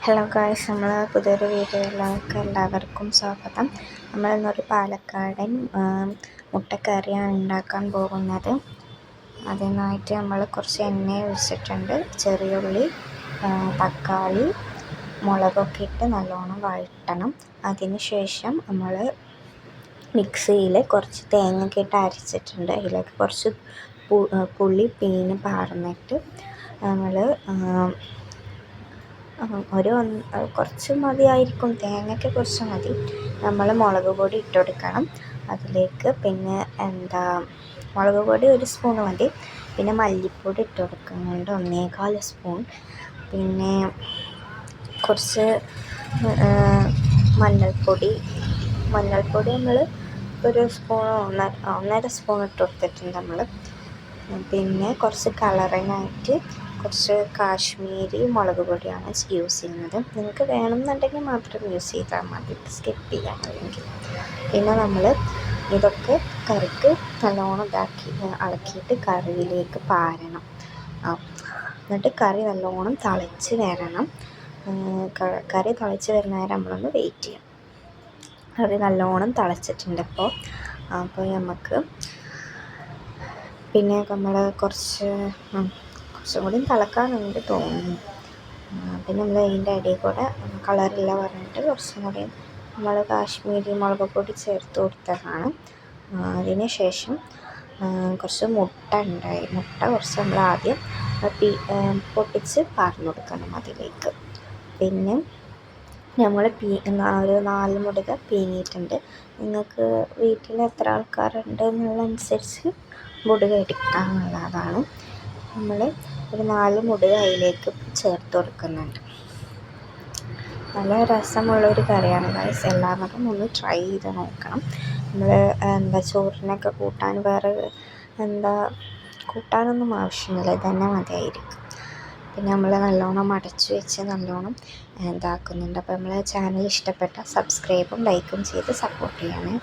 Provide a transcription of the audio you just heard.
Hello guys, നമ്മൾ പുതിയൊരു വീഡിയോയിലേക്ക് എല്ലാവർക്കും സ്വാഗതം. നമ്മളിന്നൊരു പാലക്കാടൻ മുട്ടക്കറിയാണ് ഉണ്ടാക്കാൻ പോകുന്നത്. അതിനായിട്ട് നമ്മൾ കുറച്ച് എണ്ണ ഒഴിച്ചിട്ടുണ്ട്. ചെറിയുള്ളി, തക്കാളി, മുളകൊക്കെ ഇട്ട് നല്ലോണം വഴറ്റണം. അതിന് ശേഷം നമ്മൾ മിക്സിയിൽ കുറച്ച് തേങ്ങയൊക്കെ ഇട്ട് അരച്ചിട്ടുണ്ട്. അതിലേക്ക് കുറച്ച് പുളി പിഴിഞ്ഞ് പാർന്നിട്ട് നമ്മൾ കുറച്ച് മതിയായിരിക്കും, തേങ്ങയ്ക്ക് കുറച്ച് മതി. നമ്മൾ മുളക് പൊടി ഇട്ട് കൊടുക്കണം അതിലേക്ക്. പിന്നെ മുളക് പൊടി 1 സ്പൂൺ മതി. പിന്നെ മല്ലിപ്പൊടി ഇട്ട് കൊടുക്കുന്നുണ്ട് 1.25 സ്പൂൺ. പിന്നെ കുറച്ച് മഞ്ഞൾപ്പൊടി നമ്മൾ 1 സ്പൂൺ 1.5 സ്പൂൺ ഇട്ട് കൊടുത്തിട്ടുണ്ട് നമ്മൾ. പിന്നെ കുറച്ച് കളറിനായിട്ട് കുറച്ച് കാശ്മീരി മുളക് പൊടിയാണ് യൂസ് ചെയ്യുന്നത്. നിങ്ങൾക്ക് വേണമെന്നുണ്ടെങ്കിൽ മാത്രം യൂസ് ചെയ്താൽ മതി, സ്കിപ്പ് ചെയ്യാൻ അല്ലെങ്കിൽ. പിന്നെ നമ്മൾ ഇതൊക്കെ കറിക്ക് നല്ലോണം ഇളക്കിയിട്ട് കറിയിലേക്ക് പാരണം. എന്നിട്ട് കറി നല്ലോണം തിളച്ച് വരണം. കറി തിളച്ച് വരുന്ന നേരം നമ്മളൊന്ന് വെയിറ്റ് ചെയ്യണം. കറി നല്ലോണം തിളച്ചിട്ടുണ്ട് അപ്പോൾ നമുക്ക് പിന്നെ നമ്മൾ കുറച്ചും കൂടി തിളക്കാനുണ്ട് തോന്നുന്നു. പിന്നെ നമ്മൾ അതിൻ്റെ ഇടയിൽ കൂടെ കളറില്ല പറഞ്ഞിട്ട് കുറച്ചും കൂടി നമ്മൾ കാശ്മീരി മുളക് പൊടി ചേർത്ത് കൊടുത്തതാണ്. അതിന് ശേഷം കുറച്ച് മുട്ട കുറച്ച് നമ്മൾ ആദ്യം പൊട്ടിച്ച് പാർന്നു കൊടുക്കണം അതിലേക്ക്. പിന്നെ നമ്മൾ ഒരു 4 മുടുക പീങ്ങിയിട്ടുണ്ട്. നിങ്ങൾക്ക് വീട്ടിൽ എത്ര ആൾക്കാരുണ്ട് എന്നുള്ളതനുസരിച്ച് മുടുക എടുക്കാനുള്ളതാണ്. നമ്മൾ ഒരു 4 മുടുക അതിലേക്ക് ചേർത്ത് കൊടുക്കുന്നുണ്ട്. നല്ല രസമുള്ളൊരു കറിയാണ് ഗൈസ്, എല്ലാവരും ഒന്ന് ട്രൈ ചെയ്ത് നോക്കണം. നമ്മൾ ചോറിനൊക്കെ കൂട്ടാൻ വേറെ കൂട്ടാനൊന്നും ആവശ്യമില്ല, ഇതന്നെ മതിയായിരിക്കും. പിന്നെ നമ്മൾ നല്ലോണം അടച്ചു വെച്ച് നല്ലോണം ഇതാക്കുന്നുണ്ട്. അപ്പോൾ നമ്മളെ ചാനൽ ഇഷ്ടപ്പെട്ടാൽ സബ്സ്ക്രൈബും ലൈക്കും ചെയ്ത് സപ്പോർട്ട് ചെയ്യണേ.